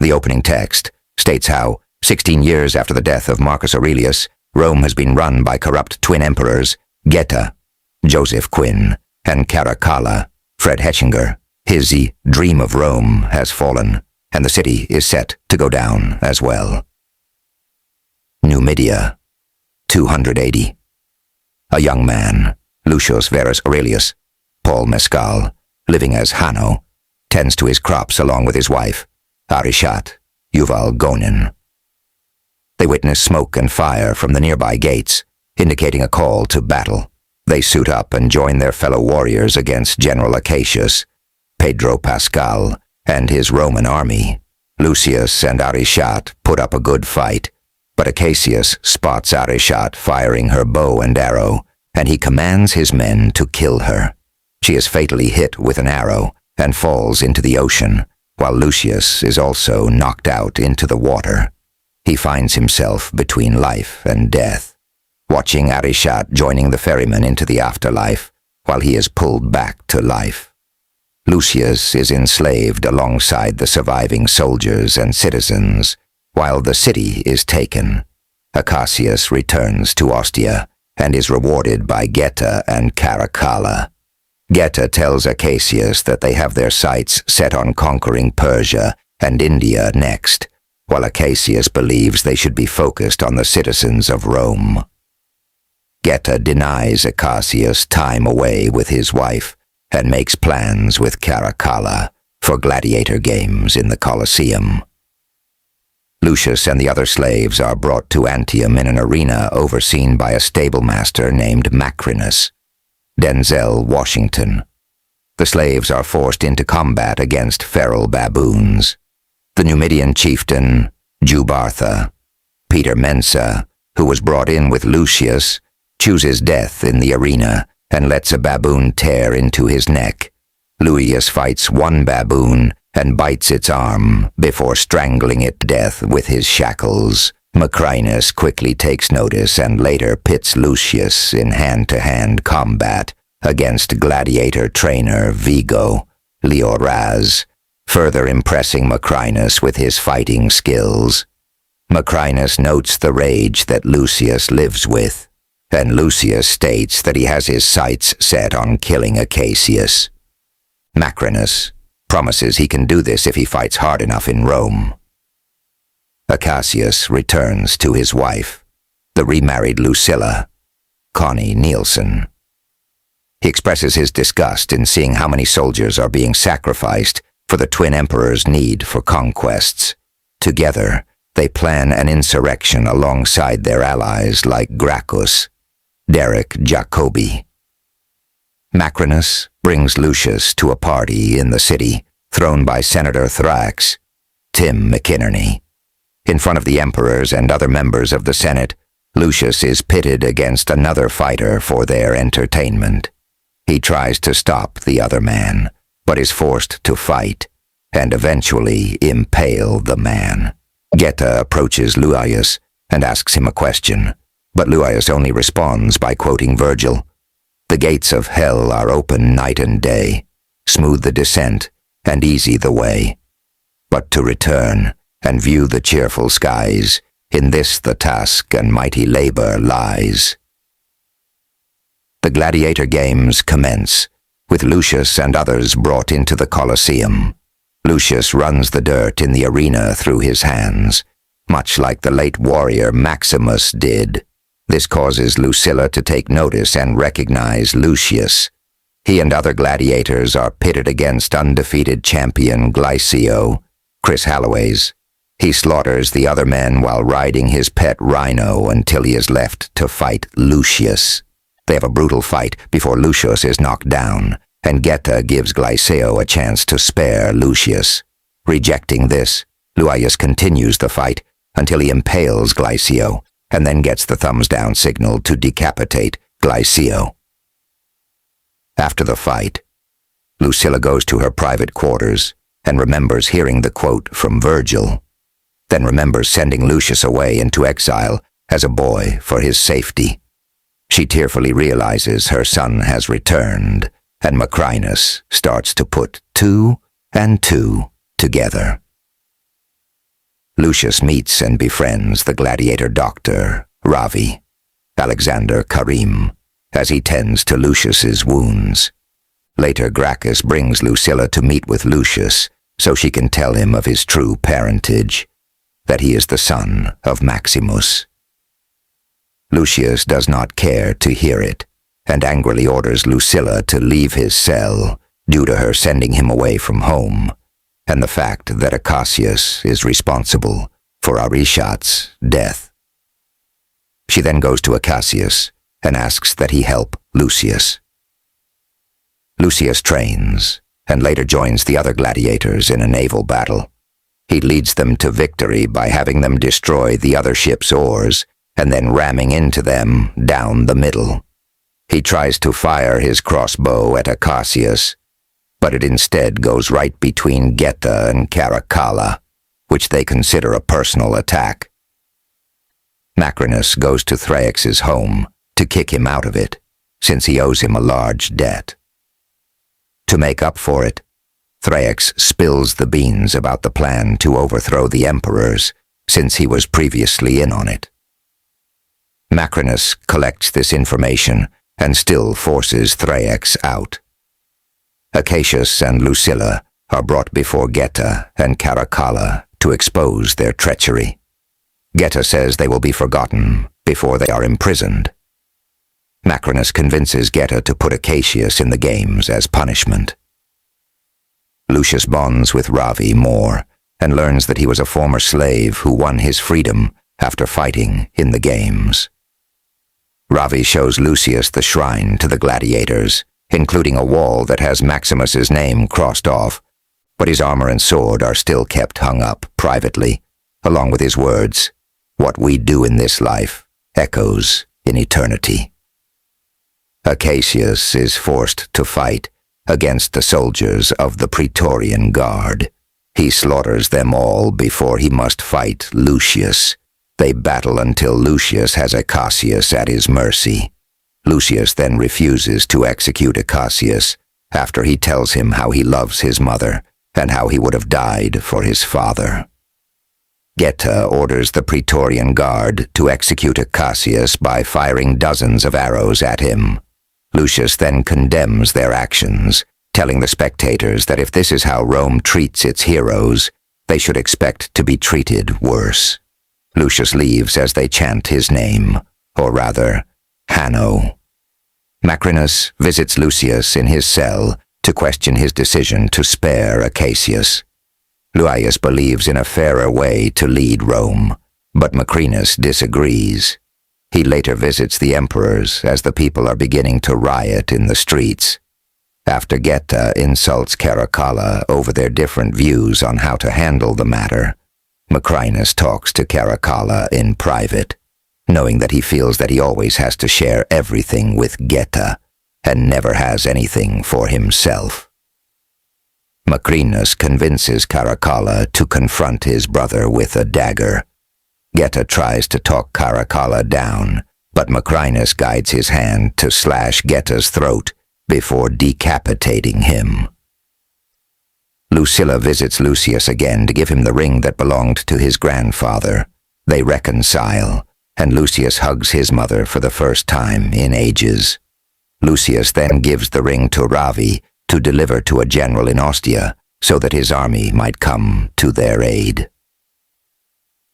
The opening text states how, 16 years after the death of Marcus Aurelius, Rome has been run by corrupt twin emperors, Geta, Joseph Quinn, and Caracalla, Fred Hetchinger. His dream of Rome has fallen, and the city is set to go down as well. Numidia, 280. A young man, Lucius Verus Aurelius, Paul Mescal, living as Hanno, tends to his crops along with his wife, Arishat, Yuval Gonin. They witness smoke and fire from the nearby gates, indicating a call to battle. They suit up and join their fellow warriors against General Acacius, Pedro Pascal, and his Roman army. Lucius and Arishat put up a good fight, but Acacius spots Arishat firing her bow and arrow, and he commands his men to kill her. She is fatally hit with an arrow and falls into the ocean, while Lucius is also knocked out into the water. He finds himself between life and death, watching Arishat joining the ferryman into the afterlife while he is pulled back to life. Lucius is enslaved alongside the surviving soldiers and citizens, while the city is taken. Acacius returns to Ostia and is rewarded by Geta and Caracalla. Geta tells Acacius that they have their sights set on conquering Persia and India next, while Acacius believes they should be focused on the citizens of Rome. Geta denies Acacius time away with his wife and makes plans with Caracalla for gladiator games in the Colosseum. Lucius and the other slaves are brought to Antium in an arena overseen by a stablemaster named Macrinus, Denzel Washington. The slaves are forced into combat against feral baboons. The Numidian chieftain, Jubartha, Peter Mensa, who was brought in with Lucius, chooses death in the arena and lets a baboon tear into his neck. Lucius fights one baboon and bites its arm before strangling it to death with his shackles. Macrinus quickly takes notice and later pits Lucius in hand-to-hand combat against gladiator trainer Vigo Leoraz, further impressing Macrinus with his fighting skills. Macrinus notes the rage that Lucius lives with, and Lucius states that he has his sights set on killing Acacius. Macrinus promises he can do this if he fights hard enough in Rome. Acacius returns to his wife, the remarried Lucilla, Connie Nielsen. He expresses his disgust in seeing how many soldiers are being sacrificed for the twin emperors' need for conquests. Together, they plan an insurrection alongside their allies like Gracchus, Derek Jacobi. Macrinus brings Lucius to a party in the city thrown by Senator Thrax, Tim McInerney. In front of the emperors and other members of the Senate, Lucius is pitted against another fighter for their entertainment. He tries to stop the other man, but is forced to fight, and eventually impale the man. Geta approaches Lucius and asks him a question, but Lucius only responds by quoting Virgil, "The gates of hell are open night and day, smooth the descent and easy the way. But to return and view the cheerful skies, in this the task and mighty labor lies." The gladiator games commence, with Lucius and others brought into the Colosseum. Lucius runs the dirt in the arena through his hands, much like the late warrior Maximus did. This causes Lucilla to take notice and recognize Lucius. He and other gladiators are pitted against undefeated champion Glycio, Chris Holloway's. He slaughters the other men while riding his pet rhino until he is left to fight Lucius. They have a brutal fight before Lucius is knocked down, and Geta gives Glycio a chance to spare Lucius. Rejecting this, Lucius continues the fight until he impales Glycio, and then gets the thumbs-down signal to decapitate Glycio. After the fight, Lucilla goes to her private quarters and remembers hearing the quote from Virgil, then remembers sending Lucius away into exile as a boy for his safety. She tearfully realizes her son has returned, and Macrinus starts to put two and two together. Lucius meets and befriends the gladiator doctor, Ravi, Alexander Karim, as he tends to Lucius's wounds. Later, Gracchus brings Lucilla to meet with Lucius so she can tell him of his true parentage, that he is the son of Maximus. Lucius does not care to hear it, and angrily orders Lucilla to leave his cell due to her sending him away from home, and the fact that Acacius is responsible for Arishat's death. She then goes to Acacius and asks that he help Lucius. Lucius trains, and later joins the other gladiators in a naval battle. He leads them to victory by having them destroy the other ship's oars and then ramming into them down the middle. He tries to fire his crossbow at Acacius, but it instead goes right between Geta and Caracalla, which they consider a personal attack. Macrinus goes to Thraex's home to kick him out of it, since he owes him a large debt. To make up for it, Thraex spills the beans about the plan to overthrow the emperors, since he was previously in on it. Macrinus collects this information and still forces Thraex out. Acacius and Lucilla are brought before Geta and Caracalla to expose their treachery. Geta says they will be forgotten before they are imprisoned. Macrinus convinces Geta to put Acacius in the games as punishment. Lucius bonds with Ravi more and learns that he was a former slave who won his freedom after fighting in the games. Ravi shows Lucius the shrine to the gladiators, including a wall that has Maximus's name crossed off, but his armor and sword are still kept hung up privately, along with his words, "What we do in this life echoes in eternity." Acacius is forced to fight against the soldiers of the Praetorian Guard. He slaughters them all before he must fight Lucius. They battle until Lucius has Acacius at his mercy. Lucius then refuses to execute Acacius after he tells him how he loves his mother and how he would have died for his father. Geta orders the Praetorian Guard to execute Acacius by firing dozens of arrows at him. Lucius then condemns their actions, telling the spectators that if this is how Rome treats its heroes, they should expect to be treated worse. Lucius leaves as they chant his name, or rather, Hanno. Macrinus visits Lucius in his cell to question his decision to spare Acacius. Lucius believes in a fairer way to lead Rome, but Macrinus disagrees. He later visits the emperors as the people are beginning to riot in the streets. After Geta insults Caracalla over their different views on how to handle the matter, Macrinus talks to Caracalla in private, knowing that he feels that he always has to share everything with Geta and never has anything for himself. Macrinus convinces Caracalla to confront his brother with a dagger. Geta tries to talk Caracalla down, but Macrinus guides his hand to slash Geta's throat before decapitating him. Lucilla visits Lucius again to give him the ring that belonged to his grandfather. They reconcile, and Lucius hugs his mother for the first time in ages. Lucius then gives the ring to Ravi to deliver to a general in Ostia so that his army might come to their aid.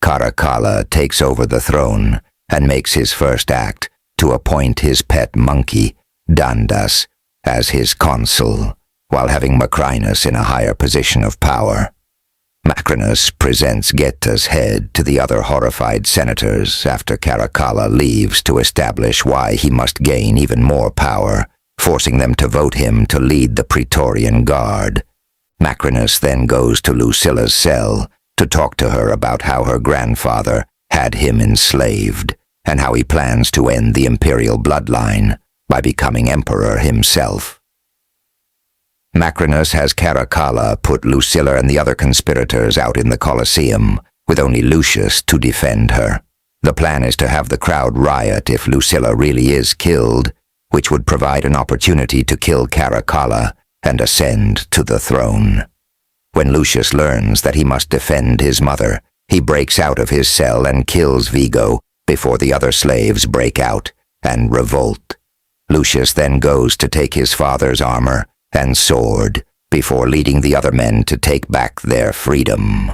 Caracalla takes over the throne and makes his first act to appoint his pet monkey, Dandas, as his consul, while having Macrinus in a higher position of power. Macrinus presents Geta's head to the other horrified senators after Caracalla leaves to establish why he must gain even more power, forcing them to vote him to lead the Praetorian Guard. Macrinus then goes to Lucilla's cell to talk to her about how her grandfather had him enslaved and how he plans to end the imperial bloodline by becoming emperor himself. Macrinus has Caracalla put Lucilla and the other conspirators out in the Colosseum, with only Lucius to defend her. The plan is to have the crowd riot if Lucilla really is killed, which would provide an opportunity to kill Caracalla and ascend to the throne. When Lucius learns that he must defend his mother, He breaks out of his cell and kills Vigo before the other slaves break out and revolt. Lucius then goes to take his father's armor and sword before leading the other men to take back their freedom.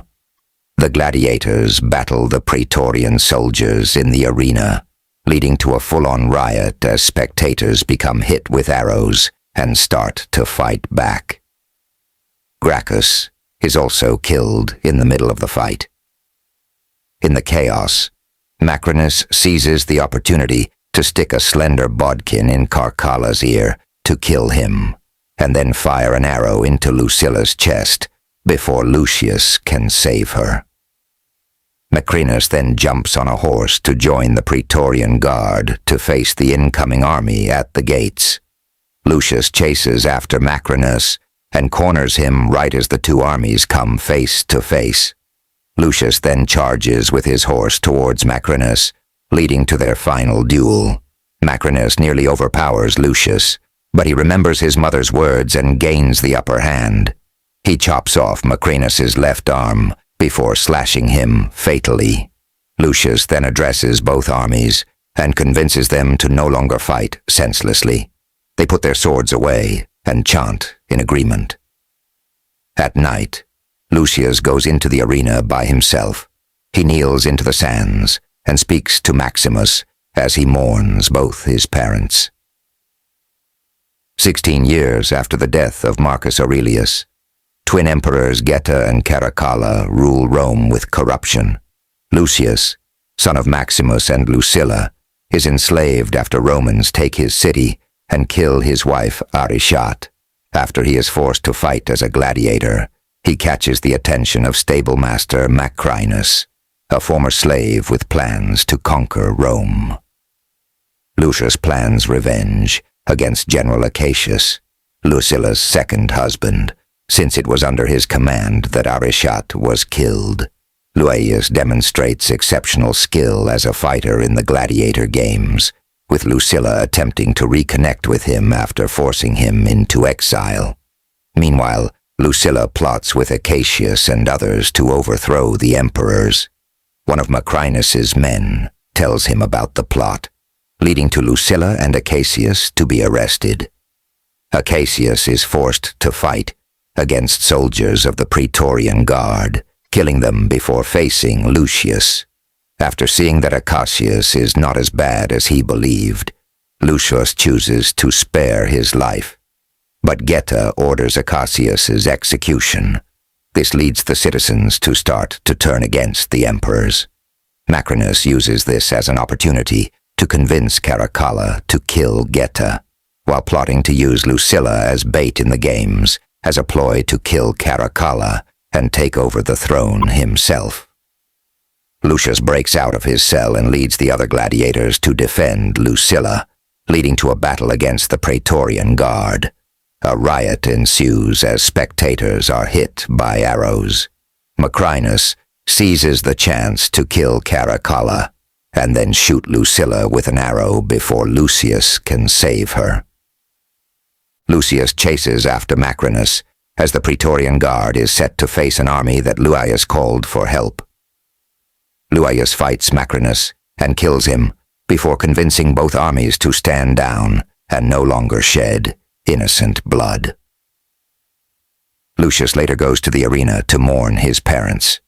The gladiators battle the Praetorian soldiers in the arena, leading to a full-on riot as spectators become hit with arrows and start to fight back. Gracchus is also killed in the middle of the fight. In the chaos, Macrinus seizes the opportunity to stick a slender bodkin in Caracala's ear to kill him, and then fire an arrow into Lucilla's chest before Lucius can save her. Macrinus then jumps on a horse to join the Praetorian Guard to face the incoming army at the gates. Lucius chases after Macrinus and corners him right as the two armies come face to face. Lucius then charges with his horse towards Macrinus, leading to their final duel. Macrinus nearly overpowers Lucius, but he remembers his mother's words and gains the upper hand. He chops off Macrinus's left arm before slashing him fatally. Lucius then addresses both armies and convinces them to no longer fight senselessly. They put their swords away and chant in agreement. At night, Lucius goes into the arena by himself. He kneels into the sands and speaks to Maximus as he mourns both his parents. 16 years after the death of Marcus Aurelius, twin emperors Geta and Caracalla rule Rome with corruption. Lucius, son of Maximus and Lucilla, is enslaved after Romans take his city and kill his wife Arishat. After he is forced to fight as a gladiator, he catches the attention of stablemaster Macrinus, a former slave with plans to conquer Rome. Lucius plans revenge against General Acacius, Lucilla's second husband, since it was under his command that Arishat was killed. Lucius demonstrates exceptional skill as a fighter in the gladiator games, with Lucilla attempting to reconnect with him after forcing him into exile. Meanwhile, Lucilla plots with Acacius and others to overthrow the emperors. One of Macrinus's men tells him about the plot, leading to Lucilla and Acacius to be arrested. Acacius is forced to fight against soldiers of the Praetorian Guard, killing them before facing Lucius. After seeing that Acacius is not as bad as he believed, Lucius chooses to spare his life. But Geta orders Acacius's execution. This leads the citizens to start to turn against the emperors. Macrinus uses this as an opportunity to convince Caracalla to kill Geta, while plotting to use Lucilla as bait in the games as a ploy to kill Caracalla and take over the throne himself. Lucius breaks out of his cell and leads the other gladiators to defend Lucilla, leading to a battle against the Praetorian Guard. A riot ensues as spectators are hit by arrows. Macrinus seizes the chance to kill Caracalla, and then shoot Lucilla with an arrow before Lucius can save her. Lucius chases after Macrinus as the Praetorian Guard is set to face an army that Lucius called for help. Lucius fights Macrinus and kills him before convincing both armies to stand down and no longer shed innocent blood. Lucius later goes to the arena to mourn his parents.